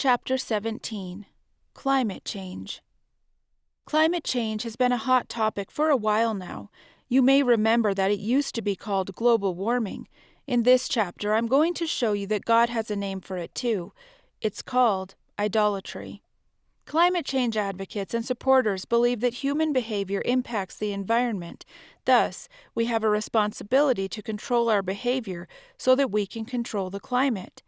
Chapter 17. Climate Change. Climate change has been a hot topic for a while now. You may remember that it used to be called global warming. In this chapter, I'm going to show you that God has a name for it too. It's called idolatry. Climate change advocates and supporters believe that human behavior impacts the environment. Thus, we have a responsibility to control our behavior so that we can control the climate.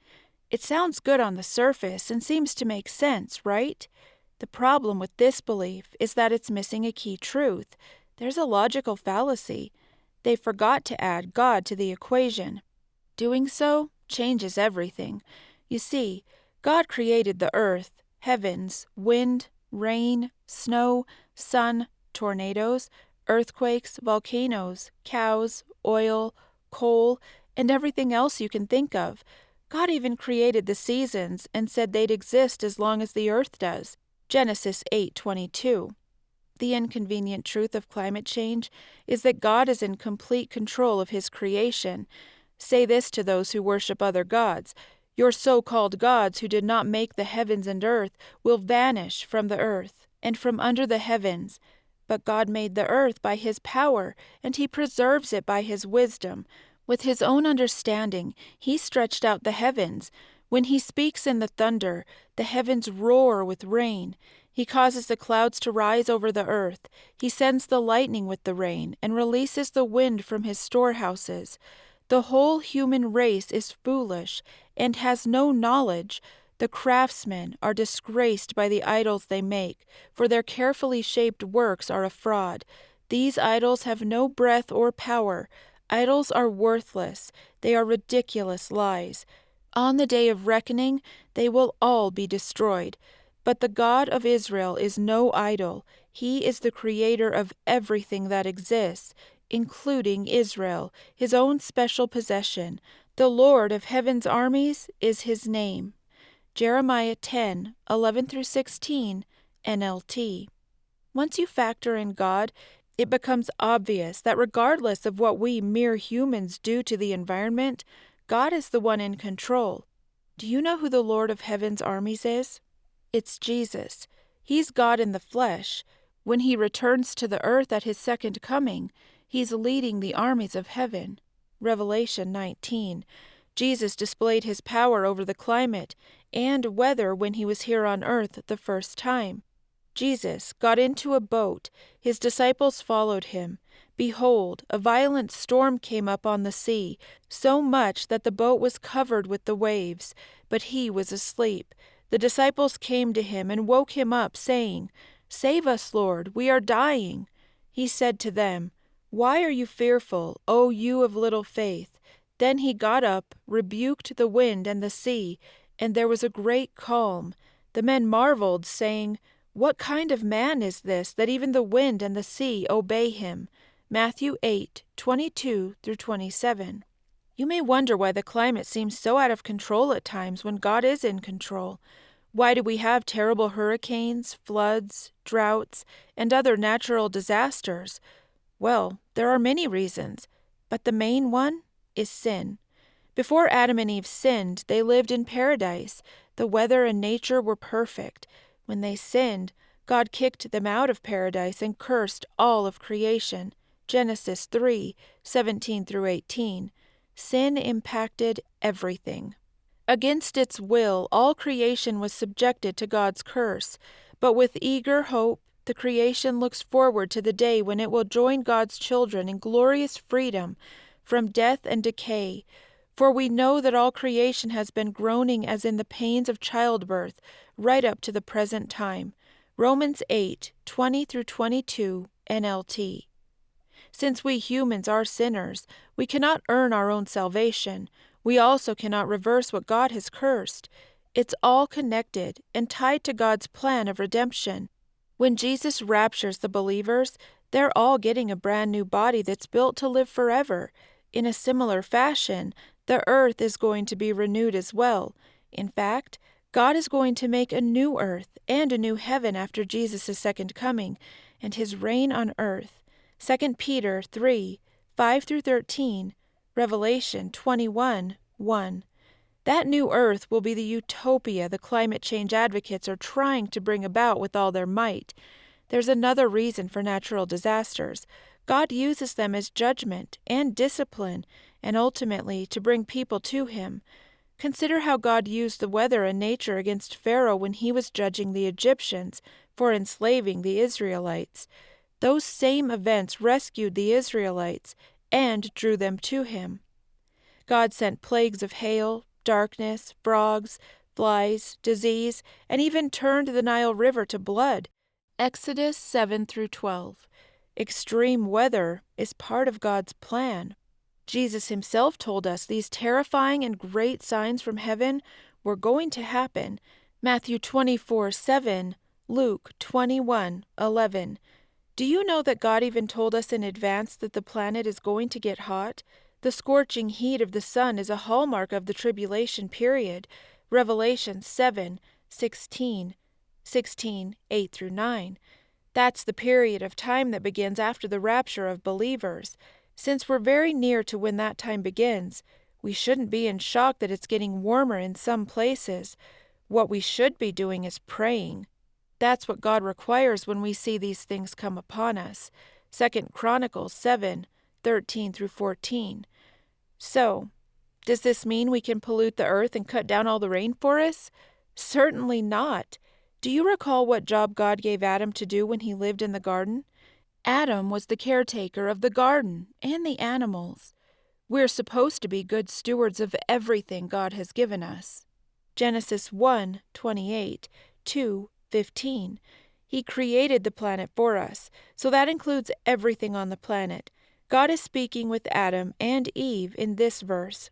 It sounds good on the surface and seems to make sense, right? The problem with this belief is that it's missing a key truth. There's a logical fallacy. They forgot to add God to the equation. Doing so changes everything. You see, God created the earth, heavens, wind, rain, snow, sun, tornadoes, earthquakes, volcanoes, cows, oil, coal, and everything else you can think of. God even created the seasons and said they'd exist as long as the earth does. Genesis 8:22. The inconvenient truth of climate change is that God is in complete control of His creation. Say this to those who worship other gods: your so-called gods who did not make the heavens and earth will vanish from the earth and from under the heavens. But God made the earth by His power, and He preserves it by His wisdom. With His own understanding, He stretched out the heavens. When He speaks in the thunder, the heavens roar with rain. He causes the clouds to rise over the earth. He sends the lightning with the rain and releases the wind from His storehouses. The whole human race is foolish and has no knowledge. The craftsmen are disgraced by the idols they make, for their carefully shaped works are a fraud. These idols have no breath or power. Idols are worthless. They are ridiculous lies. On the day of reckoning, they will all be destroyed. But the God of Israel is no idol. He is the creator of everything that exists, including Israel, His own special possession. The Lord of heaven's armies is His name. Jeremiah 10:11-16, NLT. Once you factor in God, it becomes obvious that regardless of what we mere humans do to the environment, God is the one in control. Do you know who the Lord of heaven's armies is? It's Jesus. He's God in the flesh. When He returns to the earth at His second coming, He's leading the armies of heaven. Revelation 19. Jesus displayed His power over the climate and weather when He was here on earth the first time. Jesus got into a boat. His disciples followed Him. Behold, a violent storm came up on the sea, so much that the boat was covered with the waves, but He was asleep. The disciples came to Him and woke Him up, saying, "Save us, Lord, we are dying." He said to them, "Why are you fearful, O you of little faith?" Then He got up, rebuked the wind and the sea, and there was a great calm. The men marveled, saying, "What kind of man is this, that even the wind and the sea obey Him?" Matthew 8:22-27. You may wonder why the climate seems so out of control at times when God is in control. Why do we have terrible hurricanes, floods, droughts, and other natural disasters? Well, there are many reasons, but the main one is sin. Before Adam and Eve sinned, they lived in paradise. The weather and nature were perfect. When they sinned, God kicked them out of paradise and cursed all of creation. Genesis 3:17-18. Sin impacted everything. Against its will, all creation was subjected to God's curse. But with eager hope, the creation looks forward to the day when it will join God's children in glorious freedom from death and decay. For we know that all creation has been groaning as in the pains of childbirth right up to the present time. Romans 8:20-22, NLT. Since we humans are sinners, we cannot earn our own salvation. We also cannot reverse what God has cursed. It's all connected and tied to God's plan of redemption. When Jesus raptures the believers, they're all getting a brand new body that's built to live forever. In a similar fashion, the earth is going to be renewed as well. In fact, God is going to make a new earth and a new heaven after Jesus' second coming and His reign on earth. 2 Peter 3:5-13, Revelation 21:1. That new Earth will be the utopia the climate change advocates are trying to bring about with all their might. There's another reason for natural disasters. God uses them as judgment and discipline, and ultimately to bring people to Him. Consider how God used the weather and nature against Pharaoh when he was judging the Egyptians for enslaving the Israelites. Those same events rescued the Israelites and drew them to Him. God sent plagues of hail, darkness, frogs, flies, disease, and even turned the Nile River to blood. Exodus 7-12. Extreme weather is part of God's plan. Jesus Himself told us these terrifying and great signs from heaven were going to happen. Matthew 24:7, Luke 21:11. Do you know that God even told us in advance that the planet is going to get hot? The scorching heat of the sun is a hallmark of the tribulation period. Revelation 7:16, 8-9. That's the period of time that begins after the rapture of believers. Since we're very near to when that time begins, we shouldn't be in shock that it's getting warmer in some places. What we should be doing is praying. That's what God requires when we see these things come upon us. 2 Chronicles 7:13-14. So, does this mean we can pollute the earth and cut down all the rainforests? Certainly not. Do you recall what job God gave Adam to do when he lived in the garden? Adam was the caretaker of the garden and the animals. We're supposed to be good stewards of everything God has given us. Genesis 1:28, 2:15. He created the planet for us, so that includes everything on the planet. God is speaking with Adam and Eve in this verse.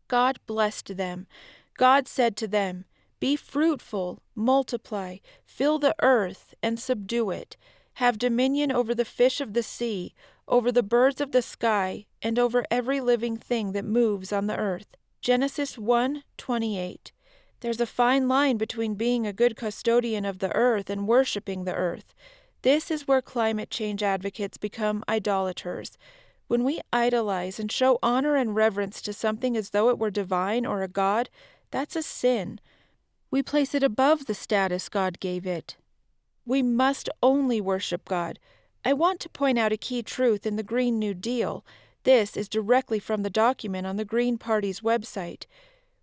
God blessed them. God said to them, "Be fruitful, multiply, fill the earth, and subdue it. Have dominion over the fish of the sea, over the birds of the sky, and over every living thing that moves on the earth." Genesis 1:28. There's a fine line between being a good custodian of the earth and worshiping the earth. This is where climate change advocates become idolaters. When we idolize and show honor and reverence to something as though it were divine or a god, that's a sin. We place it above the status God gave it. We must only worship God. I want to point out a key truth in the Green New Deal. This is directly from the document on the Green Party's website.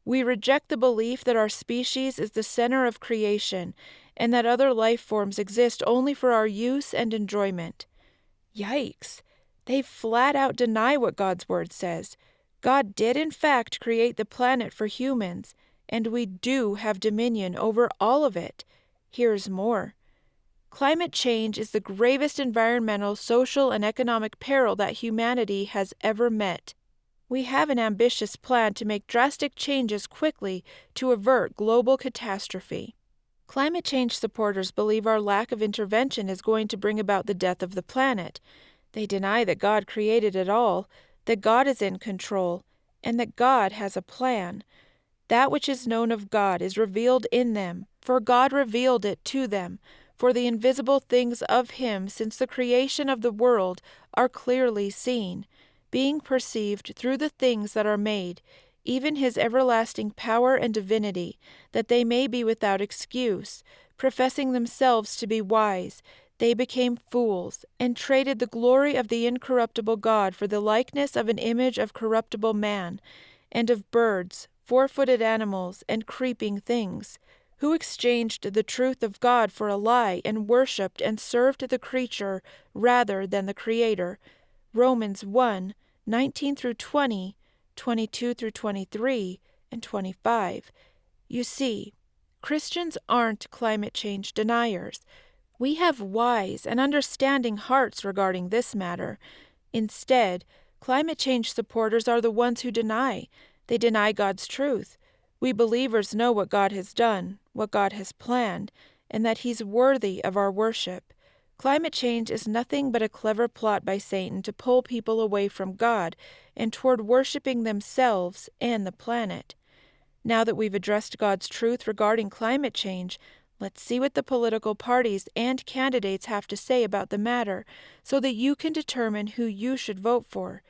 We reject the belief that our species is the center of creation and that other life forms exist only for our use and enjoyment. Yikes! They flat out deny what God's word says. God did in fact create the planet for humans, and we do have dominion over all of it. Here's more. Climate change is the gravest environmental, social, and economic peril that humanity has ever met. We have an ambitious plan to make drastic changes quickly to avert global catastrophe. Climate change supporters believe our lack of intervention is going to bring about the death of the planet. They deny that God created it all, that God is in control, and that God has a plan. That which is known of God is revealed in them, for God revealed it to them. For the invisible things of Him since the creation of the world are clearly seen, being perceived through the things that are made, even His everlasting power and divinity, that they may be without excuse. Professing themselves to be wise, they became fools, and traded the glory of the incorruptible God for the likeness of an image of corruptible man, and of birds, four-footed animals, and creeping things, who exchanged the truth of God for a lie and worshipped and served the creature rather than the Creator. Romans 1:19-20, 22-23, and 25. You see, Christians aren't climate change deniers. We have wise and understanding hearts regarding this matter. Instead, climate change supporters are the ones who deny. They deny God's truth. We believers know what God has done, what God has planned, and that He's worthy of our worship. Climate change is nothing but a clever plot by Satan to pull people away from God and toward worshiping themselves and the planet. Now that we've addressed God's truth regarding climate change, let's see what the political parties and candidates have to say about the matter so that you can determine who you should vote for.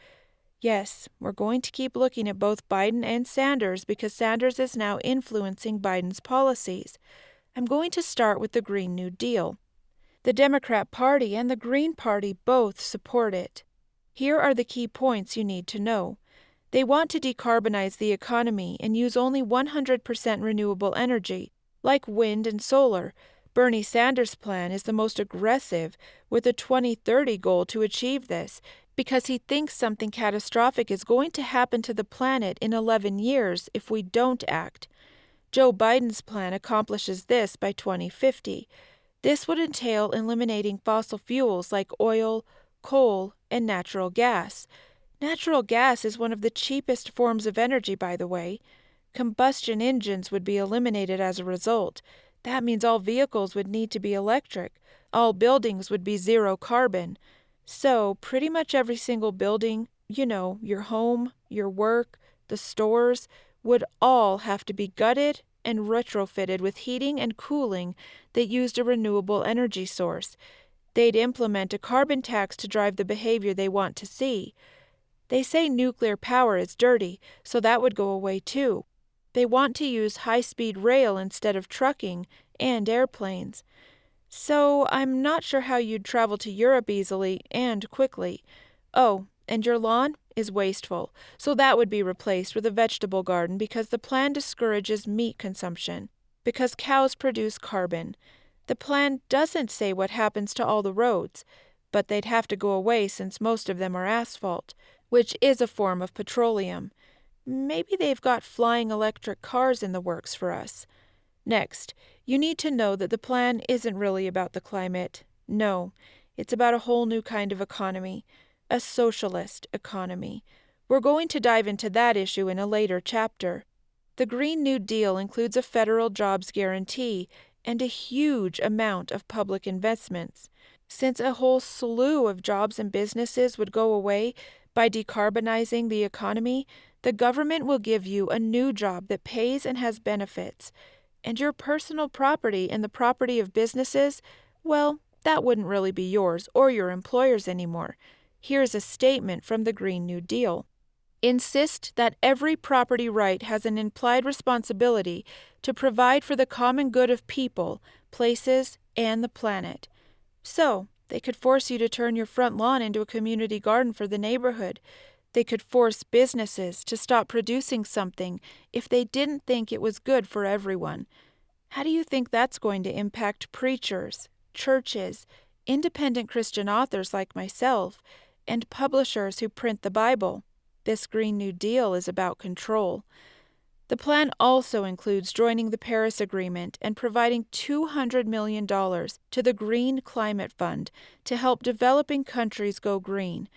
Yes, we're going to keep looking at both Biden and Sanders because Sanders is now influencing Biden's policies. I'm going to start with the Green New Deal. The Democrat Party and the Green Party both support it. Here are the key points you need to know. They want to decarbonize the economy and use only 100% renewable energy, like wind and solar. Bernie Sanders' plan is the most aggressive, with a 2030 goal to achieve this, because he thinks something catastrophic is going to happen to the planet in 11 years if we don't act. Joe Biden's plan accomplishes this by 2050. This would entail eliminating fossil fuels like oil, coal, and natural gas. Natural gas is one of the cheapest forms of energy, by the way. Combustion engines would be eliminated as a result. That means all vehicles would need to be electric. All buildings would be zero carbon. So, pretty much every single building, your home, your work, the stores, would all have to be gutted and retrofitted with heating and cooling that used a renewable energy source. They'd implement a carbon tax to drive the behavior they want to see. They say nuclear power is dirty, so that would go away too. They want to use high-speed rail instead of trucking and airplanes. So I'm not sure how you'd travel to Europe easily and quickly. Oh, and your lawn is wasteful, so that would be replaced with a vegetable garden because the plan discourages meat consumption, because cows produce carbon. The plan doesn't say what happens to all the roads, but they'd have to go away since most of them are asphalt, which is a form of petroleum. Maybe they've got flying electric cars in the works for us. Next, you need to know that the plan isn't really about the climate. No, it's about a whole new kind of economy, a socialist economy. We're going to dive into that issue in a later chapter. The Green New Deal includes a federal jobs guarantee and a huge amount of public investments. Since a whole slew of jobs and businesses would go away by decarbonizing the economy, the government will give you a new job that pays and has benefits. And your personal property and the property of businesses, well, that wouldn't really be yours or your employer's anymore. Here's a statement from the Green New Deal. Insist that every property right has an implied responsibility to provide for the common good of people, places, and the planet. So, they could force you to turn your front lawn into a community garden for the neighborhood. They could force businesses to stop producing something if they didn't think it was good for everyone. How do you think that's going to impact preachers, churches, independent Christian authors like myself, and publishers who print the Bible? This Green New Deal is about control. The plan also includes joining the Paris Agreement and providing $200 million to the Green Climate Fund to help developing countries go green.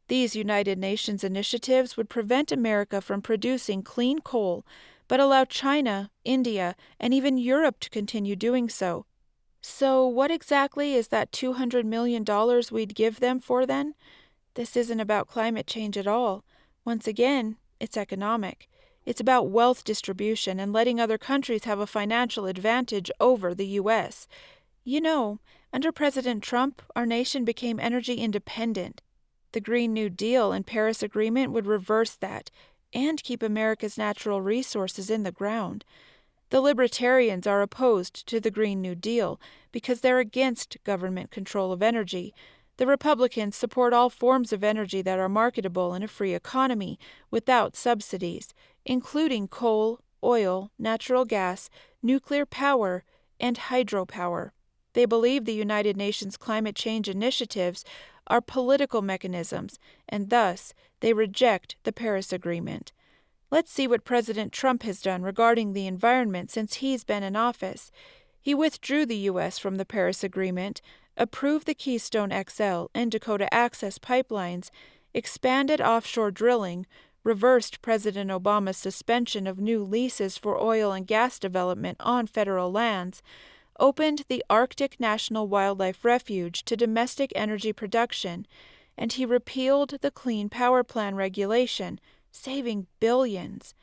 These United Nations initiatives would prevent America from producing clean coal, but allow China, India, and even Europe to continue doing so. So what exactly is that $200 million we'd give them for then? This isn't about climate change at all. Once again, it's economic. It's about wealth distribution and letting other countries have a financial advantage over the U.S. Under President Trump, our nation became energy independent. The Green New Deal and Paris Agreement would reverse that and keep America's natural resources in the ground. The Libertarians are opposed to the Green New Deal because they're against government control of energy. The Republicans support all forms of energy that are marketable in a free economy without subsidies, including coal, oil, natural gas, nuclear power, and hydropower. They believe the United Nations climate change initiatives are political mechanisms, and thus they reject the Paris Agreement. Let's see what President Trump has done regarding the environment since he's been in office. He withdrew the U.S. from the Paris Agreement, approved the Keystone XL and Dakota Access pipelines, expanded offshore drilling, reversed President Obama's suspension of new leases for oil and gas development on federal lands, opened the Arctic National Wildlife Refuge to domestic energy production, and he repealed the Clean Power Plan regulation, saving billions.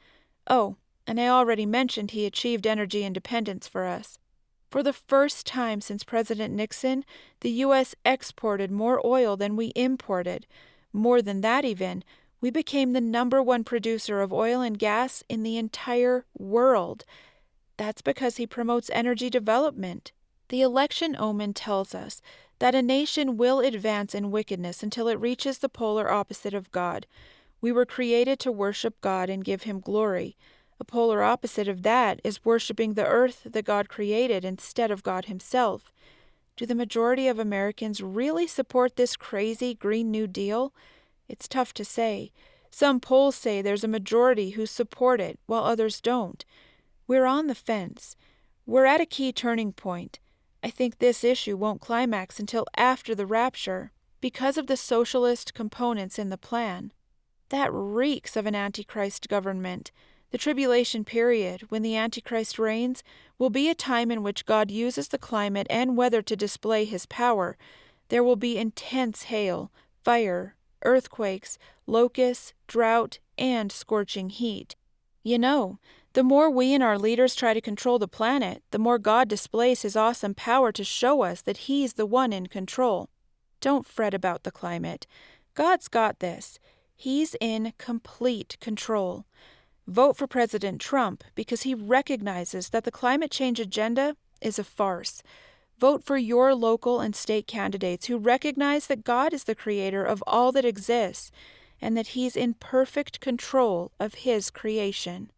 Oh, and I already mentioned he achieved energy independence for us. For the first time since President Nixon, the U.S. exported more oil than we imported. More than that even, We became the #1 producer of oil and gas in the entire world. That's because he promotes energy development. The election omen tells us that a nation will advance in wickedness until it reaches the polar opposite of God. We were created to worship God and give him glory. A polar opposite of that is worshiping the earth that God created instead of God himself. Do the majority of Americans really support this crazy Green New Deal? It's tough to say. Some polls say there's a majority who support it, while others don't. We're on the fence. We're at a key turning point. I think this issue won't climax until after the rapture, because of the socialist components in the plan. That reeks of an Antichrist government. The tribulation period, when the Antichrist reigns, will be a time in which God uses the climate and weather to display his power. There will be intense hail, fire, earthquakes, locusts, drought, and scorching heat. You know, the more we and our leaders try to control the planet, the more God displays his awesome power to show us that he's the one in control. Don't fret about the climate. God's got this. He's in complete control. Vote for President Trump because he recognizes that the climate change agenda is a farce. Vote for your local and state candidates who recognize that God is the creator of all that exists and that he's in perfect control of his creation.